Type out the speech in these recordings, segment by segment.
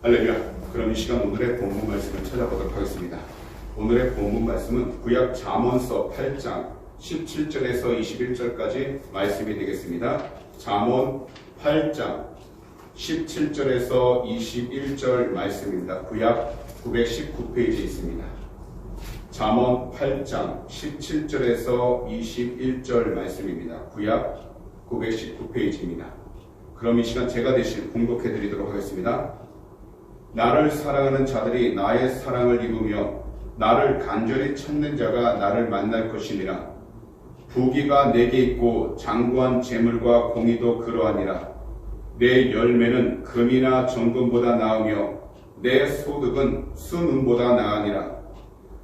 할렐루야. 그럼 이 시간 오늘의 본문 말씀을 찾아보도록 하겠습니다. 오늘의 본문 말씀은 구약 잠언서 8장 17절에서 21절까지 말씀이 되겠습니다. 잠언 8장 17절에서 21절 말씀입니다. 구약 919페이지에 있습니다. 잠언 8장 17절에서 21절 말씀입니다. 구약 919페이지입니다. 그럼 이 시간 제가 대신 공독해 드리도록 하겠습니다. 나를 사랑하는 자들이 나의 사랑을 입으며 나를 간절히 찾는 자가 나를 만날 것이니라. 부귀가 내게 있고 장구한 재물과 공의도 그러하니라. 내 열매는 금이나 정금보다 나으며 내 소득은 순금보다 나으니라.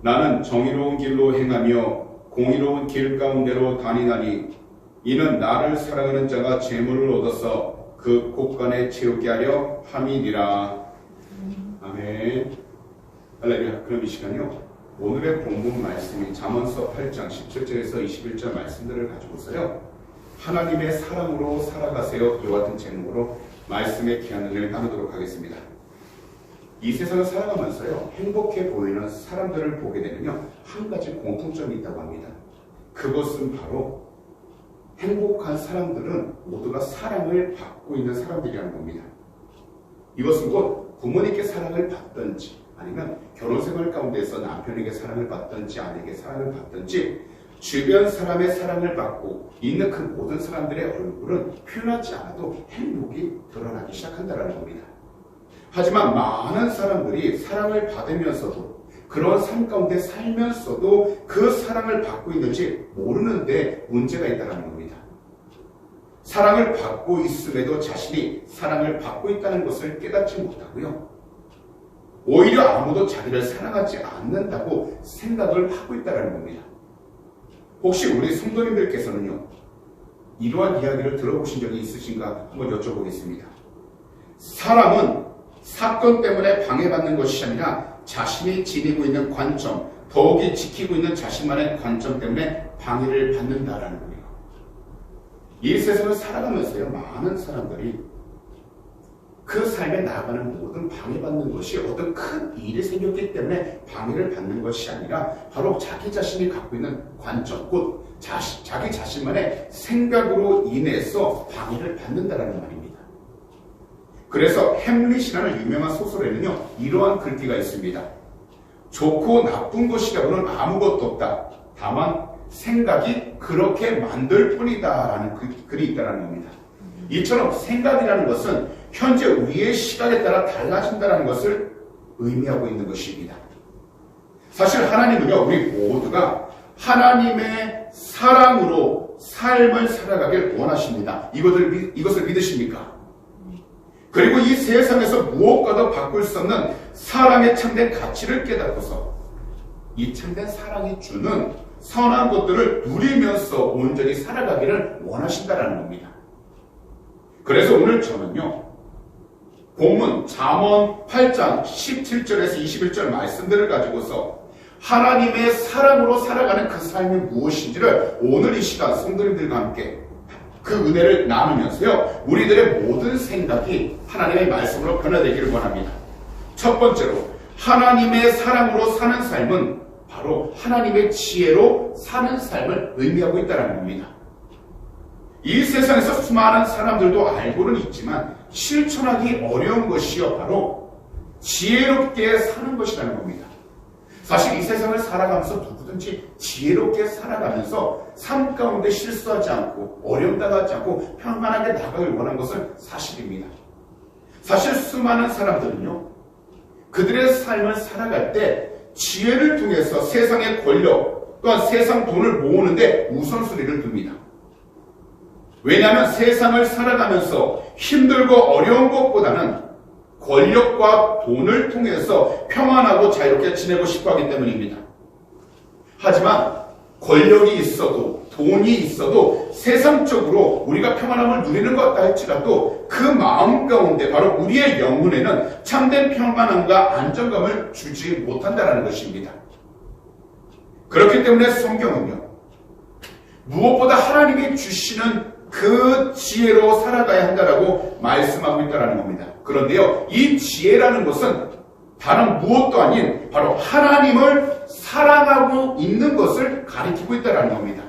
나는 정의로운 길로 행하며 공의로운 길 가운데로 다니나니 이는 나를 사랑하는 자가 재물을 얻어서 그 곳간에 채우게 하려 함이니라. 아멘. 할렐루야. 그럼 이 시간요, 오늘의 본문 말씀이 잠언서 8장 17절에서 21절 말씀들을 가지고서요, 하나님의 사랑으로 살아가세요, 이와 같은 제목으로 말씀의 기한을 나누도록 하겠습니다. 이 세상을 살아가면서요, 행복해 보이는 사람들을 보게 되면요, 한 가지 공통점이 있다고 합니다. 그것은 바로 행복한 사람들은 모두가 사랑을 받고 있는 사람들이라는 겁니다. 이것은 곧 부모님께 사랑을 받든지 아니면 결혼생활 가운데서 남편에게 사랑을 받든지 아내에게 사랑을 받든지 주변 사람의 사랑을 받고 있는 그 모든 사람들의 얼굴은 표현하지 않아도 행복이 드러나기 시작한다는 겁니다. 하지만 많은 사람들이 사랑을 받으면서도 그런 삶 가운데 살면서도 그 사랑을 받고 있는지 모르는데 문제가 있다는 겁니다. 사랑을 받고 있음에도 자신이 사랑을 받고 있다는 것을 깨닫지 못하고요, 오히려 아무도 자기를 사랑하지 않는다고 생각을 하고 있다는 겁니다. 혹시 우리 성도님들께서는요, 이러한 이야기를 들어보신 적이 있으신가 한번 여쭤보겠습니다. 사람은 사건 때문에 방해받는 것이 아니라 자신이 지니고 있는 관점, 더욱이 지키고 있는 자신만의 관점 때문에 방해를 받는다라는 거예요. 이 세상을 살아가면서요, 많은 사람들이 그 삶에 나아가는 모든 방해받는 것이 어떤 큰 일이 생겼기 때문에 방해를 받는 것이 아니라 바로 자기 자신이 갖고 있는 관점, 곧 자기 자신만의 생각으로 인해서 방해를 받는다라는 말입니다. 그래서 햄릿이라는 유명한 소설에는요, 이러한 글귀가 있습니다. 좋고 나쁜 것이라고는 아무것도 없다. 다만 생각이 그렇게 만들 뿐이다 라는 글이 있다는 겁니다. 이처럼 생각이라는 것은 현재 우리의 시각에 따라 달라진다는 것을 의미하고 있는 것입니다. 사실 하나님은요, 우리 모두가 하나님의 사랑으로 삶을 살아가길 원하십니다. 이것을 믿으십니까? 그리고 이 세상에서 무엇과도 바꿀 수 없는 사랑의 참된 가치를 깨닫고서 이 참된 사랑이 주는 선한 것들을 누리면서 온전히 살아가기를 원하신다는 겁니다. 그래서 오늘 저는요, 본문 잠언 8장 17절에서 21절 말씀들을 가지고서 하나님의 사랑으로 살아가는 그 삶이 무엇인지를 오늘 이 시간 성도님들과 함께 그 은혜를 나누면서요, 우리들의 모든 생각이 하나님의 말씀으로 변화되기를 원합니다. 첫 번째로, 하나님의 사랑으로 사는 삶은 바로 하나님의 지혜로 사는 삶을 의미하고 있다는 겁니다. 이 세상에서 수많은 사람들도 알고는 있지만 실천하기 어려운 것이요, 바로 지혜롭게 사는 것이라는 겁니다. 사실 이 세상을 살아가면서 누구든지 지혜롭게 살아가면서 삶 가운데 실수하지 않고 어려움 당하지 않고 평안하게 나가길 원하는 것은 사실입니다. 사실 수많은 사람들은요, 그들의 삶을 살아갈 때 지혜를 통해서 세상의 권력 또한 세상 돈을 모으는데 우선순위를 둡니다. 왜냐하면 세상을 살아가면서 힘들고 어려운 것보다는 권력과 돈을 통해서 평안하고 자유롭게 지내고 싶어 하기 때문입니다. 하지만 권력이 있어도 돈이 있어도 세상적으로 우리가 평안함을 누리는 것 같다 할지라도 그 마음 가운데 바로 우리의 영혼에는 참된 평안함과 안정감을 주지 못한다는 것입니다. 그렇기 때문에 성경은요, 무엇보다 하나님이 주시는 그 지혜로 살아가야 한다라고 말씀하고 있다는 겁니다. 그런데요, 이 지혜라는 것은 다른 무엇도 아닌 바로 하나님을 사랑하고 있는 것을 가리키고 있다는 겁니다.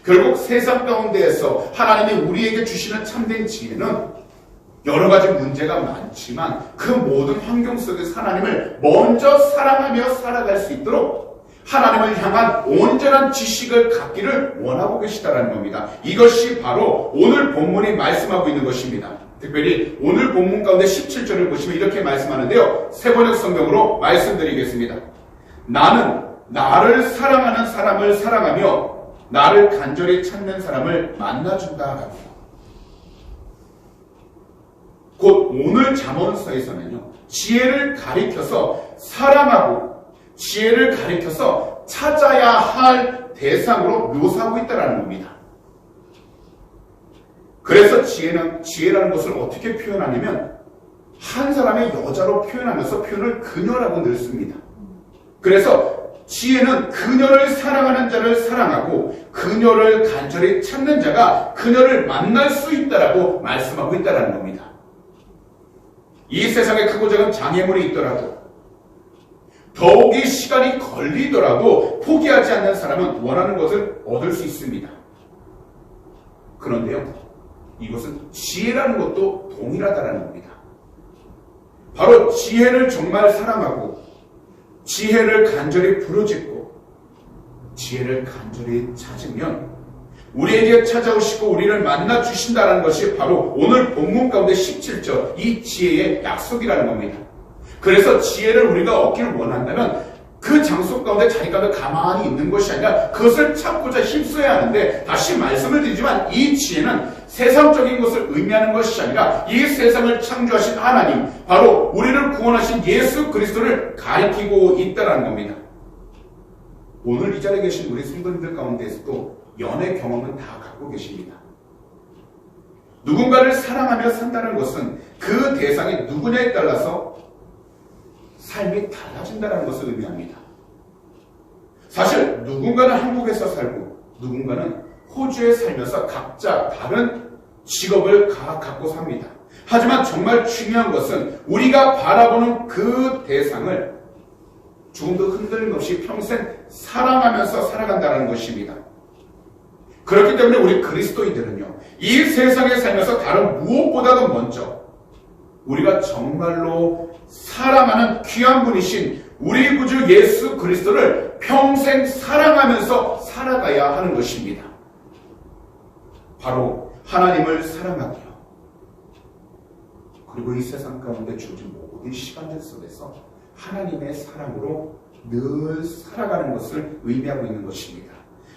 결국 세상 가운데에서 하나님이 우리에게 주시는 참된 지혜는 여러 가지 문제가 많지만 그 모든 환경 속에서 하나님을 먼저 사랑하며 살아갈 수 있도록 하나님을 향한 온전한 지식을 갖기를 원하고 계시다는 겁니다. 이것이 바로 오늘 본문이 말씀하고 있는 것입니다. 특별히 오늘 본문 가운데 17절을 보시면 이렇게 말씀하는데요. 새번역 성경으로 말씀드리겠습니다. 나는 나를 사랑하는 사람을 사랑하며 나를 간절히 찾는 사람을 만나준다. 곧 오늘 잠언서에서는요, 지혜를 가리켜서 사랑하고 지혜를 가리켜서 찾아야 할 대상으로 묘사하고 있다는 겁니다. 그래서 지혜라는 것을 어떻게 표현하냐면 한 사람의 여자로 표현하면서 표현을 그녀라고 넣습니다. 그래서 지혜는 그녀를 사랑하는 자를 사랑하고 그녀를 간절히 찾는 자가 그녀를 만날 수 있다라고 말씀하고 있다는 겁니다. 이 세상에 크고 작은 장애물이 있더라도 더욱이 시간이 걸리더라도 포기하지 않는 사람은 원하는 것을 얻을 수 있습니다. 그런데요, 이것은 지혜라는 것도 동일하다는 겁니다. 바로 지혜를 정말 사랑하고 지혜를 간절히 부르짖고 지혜를 간절히 찾으면 우리에게 찾아오시고 우리를 만나 주신다는 것이 바로 오늘 본문 가운데 17절 이 지혜의 약속이라는 겁니다. 그래서 지혜를 우리가 얻기를 원한다면 그 장소 가운데 자기 가운데 가만히 있는 것이 아니라 그것을 찾고자 힘써야 하는데, 다시 말씀을 드리지만 이 지혜는 세상적인 것을 의미하는 것이 아니라 이 세상을 창조하신 하나님, 바로 우리를 구원하신 예수 그리스도를 가리키고 있다는 겁니다. 오늘 이 자리에 계신 우리 성도님들 가운데에서도 연애 경험은 다 갖고 계십니다. 누군가를 사랑하며 산다는 것은 그 대상이 누구냐에 따라서 삶이 달라진다는 것을 의미합니다. 사실 누군가는 한국에서 살고 누군가는 호주에 살면서 각자 다른 직업을 갖고 삽니다. 하지만 정말 중요한 것은 우리가 바라보는 그 대상을 조금도 흔들림 없이 평생 사랑하면서 살아간다는 것입니다. 그렇기 때문에 우리 그리스도인들은요, 이 세상에 살면서 다른 무엇보다도 먼저 우리가 정말로 사랑하는 귀한 분이신 우리 구주 예수 그리스도를 평생 사랑하면서 살아가야 하는 것입니다. 바로 하나님을 사랑하기요, 그리고 이 세상 가운데 주어진 모든 시간들 속에서 하나님의 사랑으로 늘 살아가는 것을 의미하고 있는 것입니다.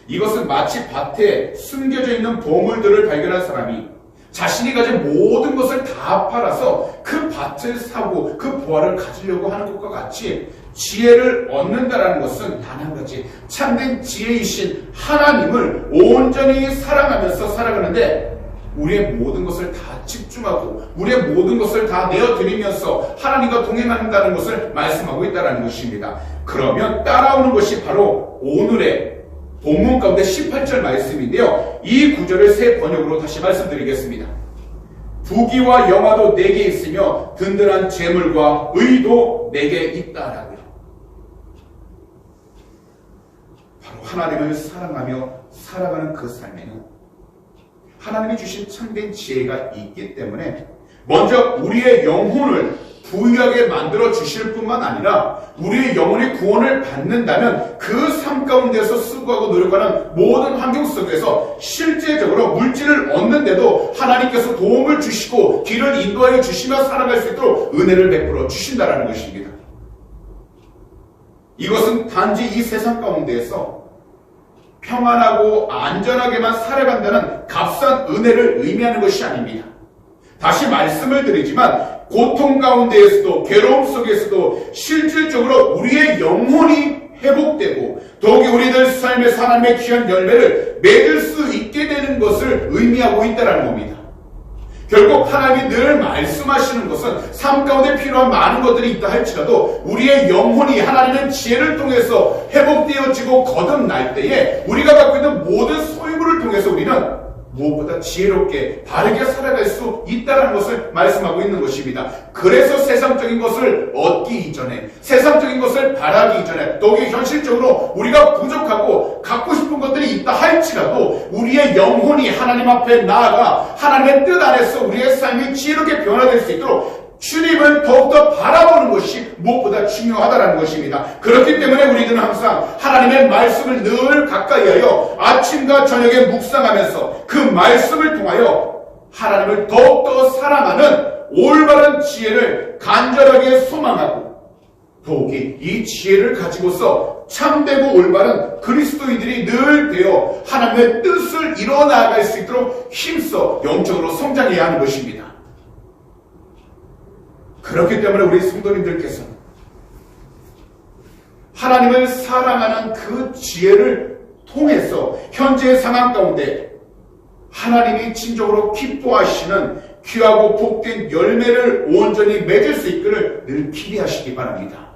이것은 마치 밭에 숨겨져 있는 보물들을 발견한 사람이 자신이 가진 모든 것을 다 팔아서 그 밭을 사고 그 보화를 가지려고 하는 것과 같이 지혜를 얻는다라는 것은 단 한 가지, 참된 지혜이신 하나님을 온전히 사랑하면서 살아가는데 우리의 모든 것을 다 집중하고 우리의 모든 것을 다 내어드리면서 하나님과 동행한다는 것을 말씀하고 있다는 것입니다. 그러면 따라오는 것이 바로 오늘의 본문 가운데 18절 말씀인데요. 이 구절을 새 번역으로 다시 말씀드리겠습니다. 부귀와 영화도 내게 있으며 든든한 재물과 의도 내게 있다라고요. 바로 하나님을 사랑하며 살아가는 그 삶에는 하나님이 주신 참된 지혜가 있기 때문에 먼저 우리의 영혼을 부유하게 만들어 주실 뿐만 아니라 우리의 영혼의 구원을 받는다면 그 삶 가운데서 수고하고 노력하는 모든 환경 속에서 실제적으로 물질을 얻는데도 하나님께서 도움을 주시고 길을 인도하여 주시며 살아갈 수 있도록 은혜를 베풀어 주신다는 것입니다. 이것은 단지 이 세상 가운데에서 평안하고 안전하게만 살아간다는 값싼 은혜를 의미하는 것이 아닙니다. 다시 말씀을 드리지만 고통 가운데에서도 괴로움 속에서도 실질적으로 우리의 영혼이 회복되고 더욱이 우리들 삶에서 하나님의 귀한 열매를 맺을 수 있게 되는 것을 의미하고 있다는 겁니다. 결국 하나님이 늘 말씀하시는 것은 삶 가운데 필요한 많은 것들이 있다 할지라도 우리의 영혼이 하나님의 지혜를 통해서 회복되어지고 거듭날 때에 우리가 갖고 있는 모든 소유물을 통해서 우리는 무엇보다 지혜롭게 바르게 살아갈 수 있다는 것을 말씀하고 있는 것입니다. 그래서 세상적인 것을 얻기 이전에, 세상적인 것을 바라기 이전에, 또 현실적으로 우리가 부족하고 갖고 싶은 것들이 있다 할지라도 우리의 영혼이 하나님 앞에 나아가 하나님의 뜻 안에서 우리의 삶이 지혜롭게 변화될 수 있도록 주님을 더욱더 바라보는 것이 무엇보다 중요하다는 것입니다. 그렇기 때문에 우리들은 항상 하나님의 말씀을 늘 가까이하여 아침과 저녁에 묵상하면서 그 말씀을 통하여 하나님을 더욱더 사랑하는 올바른 지혜를 간절하게 소망하고, 더욱이 이 지혜를 가지고서 참되고 올바른 그리스도인들이 늘 되어 하나님의 뜻을 이뤄나갈 수 있도록 힘써 영적으로 성장해야 하는 것입니다. 그렇기 때문에 우리 성도님들께서는 하나님을 사랑하는 그 지혜를 통해서 현재의 상황 가운데 하나님이 진정으로 기뻐하시는 귀하고 복된 열매를 온전히 맺을 수 있기를 늘 기대하시기 바랍니다.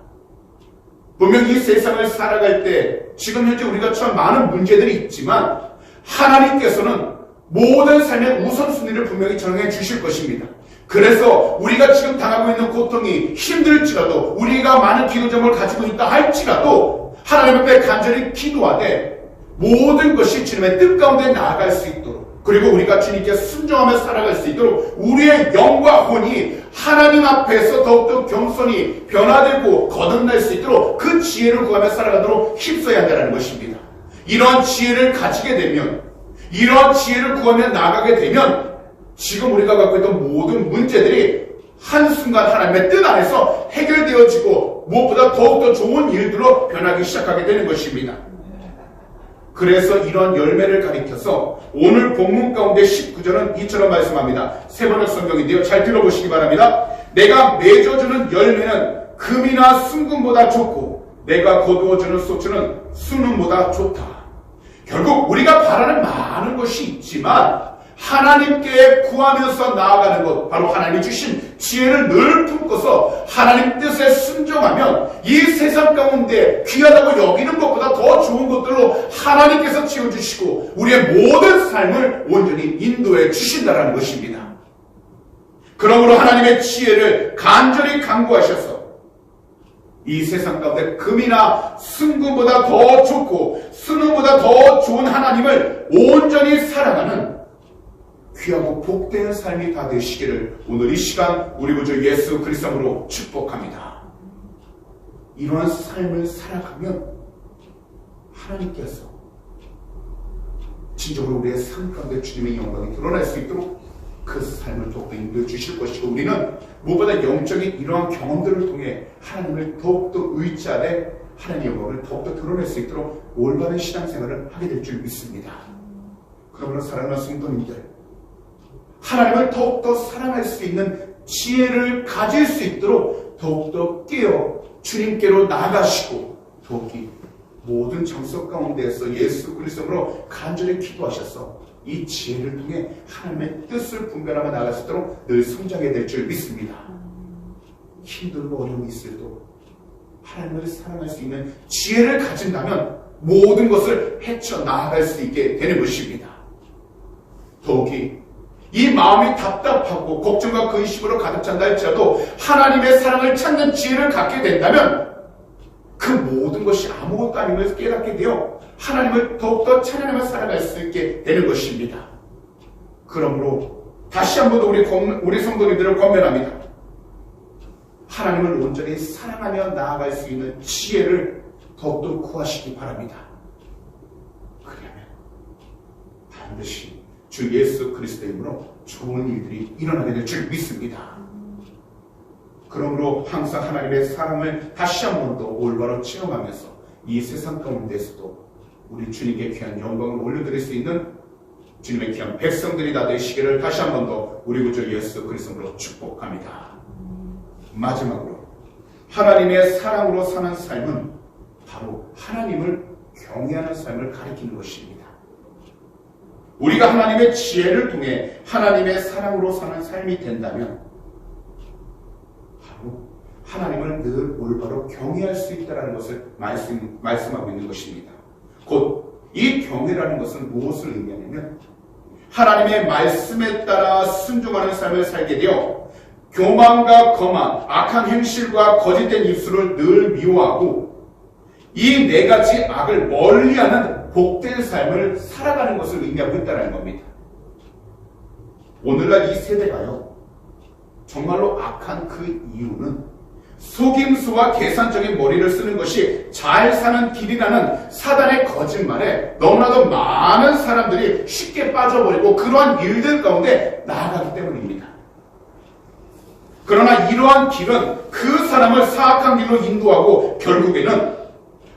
분명히 이 세상을 살아갈 때 지금 현재 우리가 참 많은 문제들이 있지만 하나님께서는 모든 삶의 우선순위를 분명히 정해 주실 것입니다. 그래서 우리가 지금 당하고 있는 고통이 힘들지라도, 우리가 많은 기도점을 가지고 있다 할지라도 하나님 앞에 간절히 기도하되 모든 것이 주님의 뜻 가운데 나아갈 수 있도록, 그리고 우리가 주님께 순종하며 살아갈 수 있도록 우리의 영과 혼이 하나님 앞에서 더욱더 겸손히 변화되고 거듭날 수 있도록 그 지혜를 구하며 살아가도록 힘써야 한다는 것입니다. 이런 지혜를 가지게 되면, 이런 지혜를 구하며 나아가게 되면 지금 우리가 갖고 있던 모든 문제들이 한순간 하나님의 뜻 안에서 해결되어지고 무엇보다 더욱더 좋은 일들로 변하기 시작하게 되는 것입니다. 그래서 이런 열매를 가리켜서 오늘 본문 가운데 19절은 이처럼 말씀합니다. 세번역 성경인데요. 잘 들어보시기 바랍니다. 내가 맺어주는 열매는 금이나 순금보다 좋고 내가 거두어주는 소추는 순금보다 좋다. 결국 우리가 바라는 많은 것이 있지만 하나님께 구하면서 나아가는 것, 바로 하나님이 주신 지혜를 늘 품고서 하나님 뜻에 순종하면 이 세상 가운데 귀하다고 여기는 것보다 더 좋은 것들로 하나님께서 채워주시고 우리의 모든 삶을 온전히 인도해 주신다는 것입니다. 그러므로 하나님의 지혜를 간절히 간구하셔서 이 세상 가운데 금이나 순금보다 더 좋고 순금보다 더 좋은 하나님을 온전히 사랑하는 귀하고 복된 삶이 다 되시기를 오늘 이 시간 우리 구주 예수 그리스도로 축복합니다. 이러한 삶을 살아가면 하나님께서 진정으로 우리의 삶 가운데 주님의 영광이 드러날 수 있도록 그 삶을 더욱더 인도해 주실 것이고, 우리는 무엇보다 영적인 이러한 경험들을 통해 하나님을 더욱더 의지하되 하나님의 영광을 더욱더 드러낼 수 있도록 올바른 신앙생활을 하게 될 줄 믿습니다. 그러므로 사랑하는 성도님들, 하나님을 더욱더 사랑할 수 있는 지혜를 가질 수 있도록 더욱더 깨어 주님께로 나아가시고, 더욱이 모든 장소 가운데에서 예수 그리스도로 간절히 기도하셔서 이 지혜를 통해 하나님의 뜻을 분별하며 나아갈 수 있도록 늘 성장해야 될 줄 믿습니다. 힘들고 어려움이 있어도 하나님을 사랑할 수 있는 지혜를 가진다면 모든 것을 헤쳐나아갈 수 있게 되는 것입니다. 더욱이 이 마음이 답답하고 걱정과 근심으로 가득 찬다 할지라도 하나님의 사랑을 찾는 지혜를 갖게 된다면 그 모든 것이 아무것도 아님을 깨닫게 되어 하나님을 더욱더 찬양하며 살아갈 수 있게 되는 것입니다. 그러므로 다시 한번 우리 성도님들을 권면합니다. 하나님을 온전히 사랑하며 나아갈 수 있는 지혜를 더욱더 구하시기 바랍니다. 그러면 반드시 주 예수 그리스도의 이름으로 좋은 일들이 일어나게 될 줄 믿습니다. 그러므로 항상 하나님의 사랑을 다시 한 번 더 올바로 체험하면서 이 세상 가운데서도 우리 주님께 귀한 영광을 올려드릴 수 있는 주님의 귀한 백성들이 다 되시기를 다시 한 번 더 우리 구주 예수 그리스도로 축복합니다. 마지막으로 하나님의 사랑으로 사는 삶은 바로 하나님을 경외하는 삶을 가리키는 것입니다. 우리가 하나님의 지혜를 통해 하나님의 사랑으로 사는 삶이 된다면 바로 하나님을 늘 올바로 경외할 수 있다는 것을 말씀하고 있는 것입니다. 곧 이 경외라는 것은 무엇을 의미하냐면 하나님의 말씀에 따라 순종하는 삶을 살게 되어 교만과 거만, 악한 행실과 거짓된 입술을 늘 미워하고 이 네 가지 악을 멀리하는 복된 삶을 살아가는 것을 의미하고 있다는 겁니다. 오늘날 이 세대가요, 정말로 악한 그 이유는 속임수와 계산적인 머리를 쓰는 것이 잘 사는 길이라는 사단의 거짓말에 너무나도 많은 사람들이 쉽게 빠져버리고 그러한 일들 가운데 나아가기 때문입니다. 그러나 이러한 길은 그 사람을 사악한 길로 인도하고 결국에는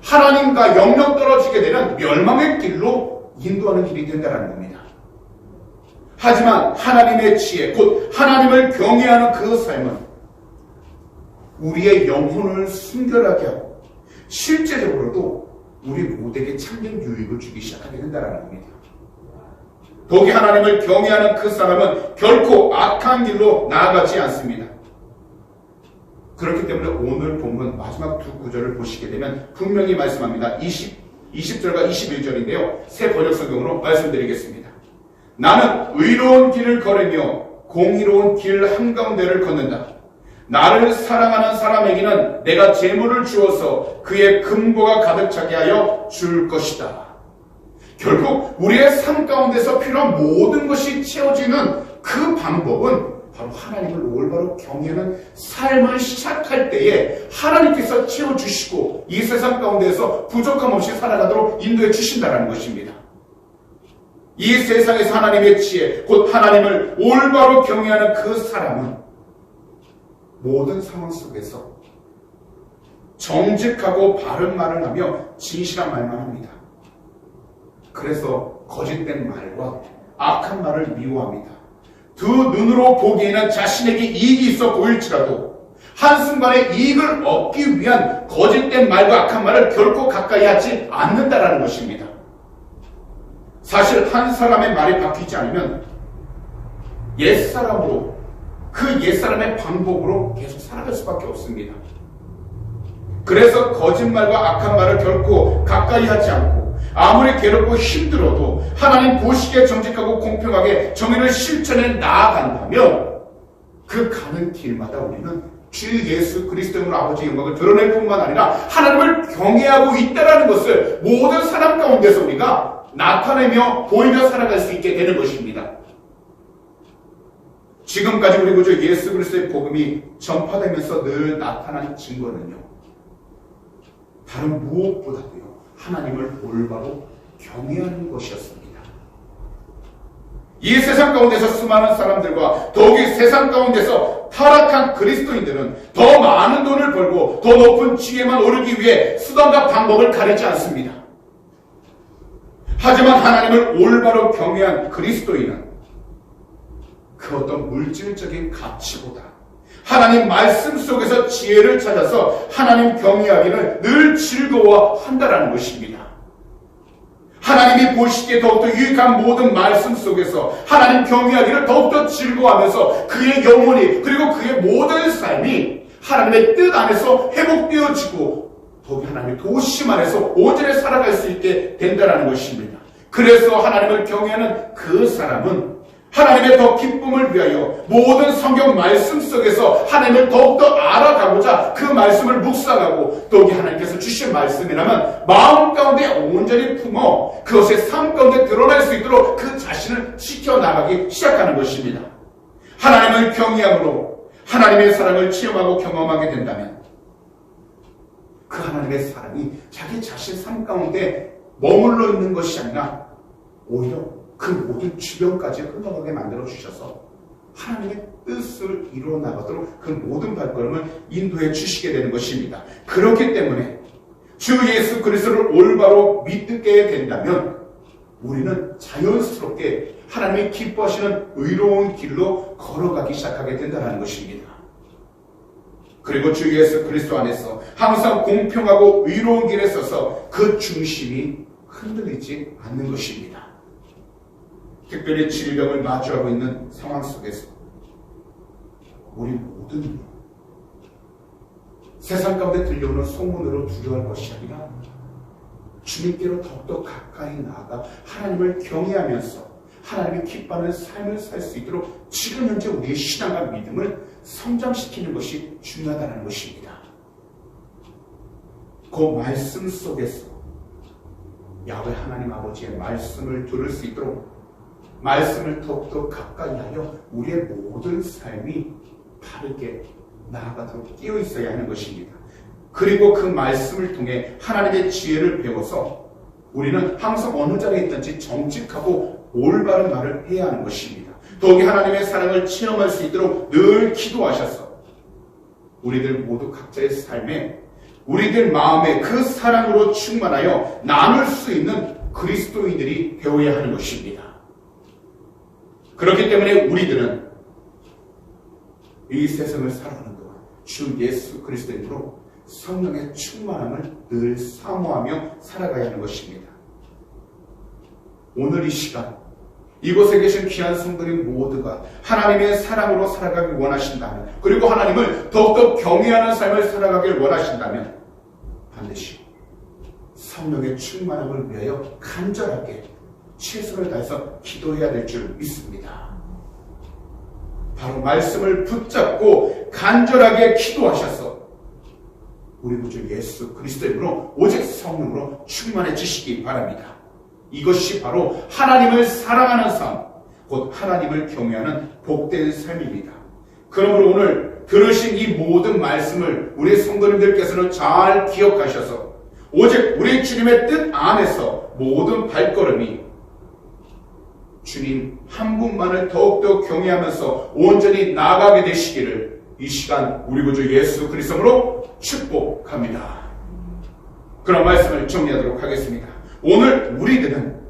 하나님과 영영 떨어지게 되는 멸망의 길로 인도하는 길이 된다는 겁니다. 하지만 하나님의 지혜, 곧 하나님을 경외하는 그 삶은 우리의 영혼을 순결하게 하고 실제적으로도 우리 모두에게 참된 유익을 주기 시작하게 된다는 겁니다. 더욱이 하나님을 경외하는 그 사람은 결코 악한 길로 나아가지 않습니다. 그렇기 때문에 오늘 본문 마지막 두 구절을 보시게 되면 분명히 말씀합니다. 20절과 21절인데요. 새 번역성경으로 말씀드리겠습니다. 나는 의로운 길을 걸으며 공의로운 길 한가운데를 걷는다. 나를 사랑하는 사람에게는 내가 재물을 주어서 그의 금고가 가득 차게 하여 줄 것이다. 결국 우리의 삶 가운데서 필요한 모든 것이 채워지는 그 방법은 바로 하나님을 올바로 경외하는 삶을 시작할 때에 하나님께서 채워주시고 이 세상 가운데에서 부족함 없이 살아가도록 인도해 주신다는 것입니다. 이 세상에서 하나님의 지혜, 곧 하나님을 올바로 경외하는 그 사람은 모든 상황 속에서 정직하고 바른 말을 하며 진실한 말만 합니다. 그래서 거짓된 말과 악한 말을 미워합니다. 두 눈으로 보기에는 자신에게 이익이 있어 보일지라도 한순간에 이익을 얻기 위한 거짓된 말과 악한 말을 결코 가까이 하지 않는다라는 것입니다. 사실 한 사람의 말이 바뀌지 않으면 옛사람으로 그 옛사람의 방법으로 계속 살아갈 수밖에 없습니다. 그래서 거짓말과 악한 말을 결코 가까이 하지 않고 아무리 괴롭고 힘들어도 하나님 보시기에 정직하고 공평하게 정의를 실천해 나아간다면 그 가는 길마다 우리는 주 예수 그리스도의 아버지의 영광을 드러낼 뿐만 아니라 하나님을 경외하고 있다는 것을 모든 사람 가운데서 우리가 나타내며 보이며 살아갈 수 있게 되는 것입니다. 지금까지 우리 구주 예수 그리스도의 복음이 전파되면서 늘 나타난 증거는요, 다른 무엇보다도요 하나님을 올바로 경외하는 것이었습니다. 이 세상 가운데서 수많은 사람들과 더욱이 세상 가운데서 타락한 그리스도인들은 더 많은 돈을 벌고 더 높은 지위에만 오르기 위해 수단과 방법을 가리지 않습니다. 하지만 하나님을 올바로 경외한 그리스도인은 그 어떤 물질적인 가치보다 하나님 말씀 속에서 지혜를 찾아서 하나님 경외하기를 늘 즐거워한다라는 것입니다. 하나님이 보시기에 더욱더 유익한 모든 말씀 속에서 하나님 경외하기를 더욱더 즐거워하면서 그의 영혼이 그리고 그의 모든 삶이 하나님의 뜻 안에서 회복되어지고 더욱이 하나님의 도심 안에서 온전히 살아갈 수 있게 된다는 것입니다. 그래서 하나님을 경외하는 그 사람은 하나님의 더 기쁨을 위하여 모든 성경 말씀 속에서 하나님을 더욱더 알아가고자 그 말씀을 묵상하고 또 하나님께서 주신 말씀이라면 마음 가운데 온전히 품어 그것의 삶 가운데 드러날 수 있도록 그 자신을 지켜나가기 시작하는 것입니다. 하나님을 경외함으로 하나님의 사랑을 체험하고 경험하게 된다면 그 하나님의 사랑이 자기 자신 삶 가운데 머물러 있는 것이 아니라 오히려 그 모든 주변까지 흘러가게 만들어 주셔서 하나님의 뜻을 이루어 나가도록 그 모든 발걸음을 인도해 주시게 되는 것입니다. 그렇기 때문에 주 예수 그리스도를 올바로 믿게 된다면 우리는 자연스럽게 하나님이 기뻐하시는 의로운 길로 걸어가기 시작하게 된다는 것입니다. 그리고 주 예수 그리스도 안에서 항상 공평하고 의로운 길에 서서 그 중심이 흔들리지 않는 것입니다. 특별히 질병을 마주하고 있는 상황 속에서 우리 모든 세상 가운데 들려오는 소문으로 두려워할 것이 아니라 주님께로 더욱더 가까이 나아가 하나님을 경외하면서 하나님이 기뻐하는 삶을 살 수 있도록 지금 현재 우리의 신앙과 믿음을 성장시키는 것이 중요하다는 것입니다. 그 말씀 속에서 야훼 하나님 아버지의 말씀을 들을 수 있도록 말씀을 더욱더 가까이 하여 우리의 모든 삶이 바르게 나아가도록 끼어 있어야 하는 것입니다. 그리고 그 말씀을 통해 하나님의 지혜를 배워서 우리는 항상 어느 자리에 있든지 정직하고 올바른 말을 해야 하는 것입니다. 더욱이 하나님의 사랑을 체험할 수 있도록 늘 기도하셔서 우리들 모두 각자의 삶에 우리들 마음에 그 사랑으로 충만하여 나눌 수 있는 그리스도인들이 되어야 하는 것입니다. 그렇기 때문에 우리들은 이 세상을 살아가는 동안 주 예수 그리스도인으로 성령의 충만함을 늘 사모하며 살아가야 하는 것입니다. 오늘 이 시간 이곳에 계신 귀한 성도님 모두가 하나님의 사랑으로 살아가길 원하신다면, 그리고 하나님을 더욱더 경외하는 삶을 살아가길 원하신다면 반드시 성령의 충만함을 위하여 간절하게 최선을 다해서 기도해야 될 줄 믿습니다. 바로 말씀을 붙잡고 간절하게 기도하셔서 우리 구주 예수 그리스도로 오직 성령으로 충만해지시기 바랍니다. 이것이 바로 하나님을 사랑하는 삶, 곧 하나님을 경외하는 복된 삶입니다. 그러므로 오늘 들으신 이 모든 말씀을 우리 성도님들께서는 잘 기억하셔서 오직 우리 주님의 뜻 안에서 모든 발걸음이 주님 한 분만을 더욱더 경외하면서 온전히 나아가게 되시기를 이 시간 우리 구주 예수 그리스도로 축복합니다. 그런 말씀을 정리하도록 하겠습니다. 오늘 우리들은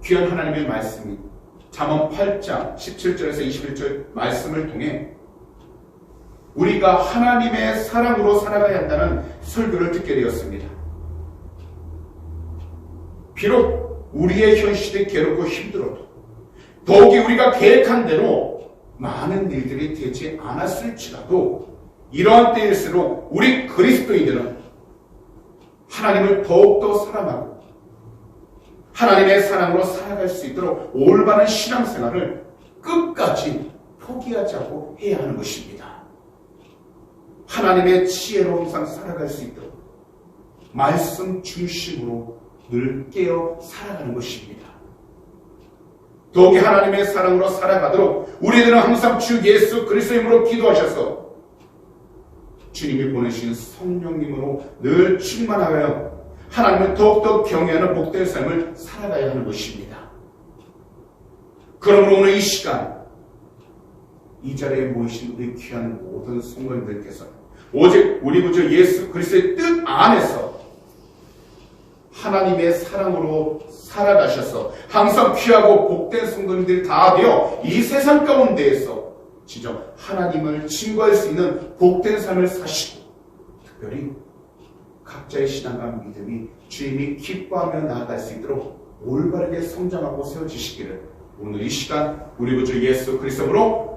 귀한 하나님의 말씀이 잠언 8장 17절에서 21절 말씀을 통해 우리가 하나님의 사랑으로 살아가야 한다는 설교를 듣게 되었습니다. 비록 우리의 현실이 괴롭고 힘들어도 더욱이 우리가 계획한 대로 많은 일들이 되지 않았을지라도 이러한 때일수록 우리 그리스도인들은 하나님을 더욱더 사랑하고 하나님의 사랑으로 살아갈 수 있도록 올바른 신앙생활을 끝까지 포기하지 않고 해야 하는 것입니다. 하나님의 지혜로 항상 살아갈 수 있도록 말씀 중심으로 늘 깨어 살아가는 것입니다. 더욱이 하나님의 사랑으로 살아가도록 우리들은 항상 주 예수 그리스도님으로 기도하셔서 주님이 보내신 성령님으로 늘 충만하여 하나님을 더욱더 경외하는 복된 삶을 살아가야 하는 것입니다. 그러므로 오늘 이 시간 이 자리에 모이신 우리 귀한 모든 성도님들께서 오직 우리 구주 예수 그리스도의 뜻 안에서 하나님의 사랑으로 살아가셔서 항상 귀하고 복된 성도님들이 다 되어 이 세상 가운데에서 진정 하나님을 증거할 수 있는 복된 삶을 사시고 특별히 각자의 신앙과 믿음이 주님이 기뻐하며 나아갈 수 있도록 올바르게 성장하고 세워지시기를 오늘 이 시간 우리 구주 예수 그리스도로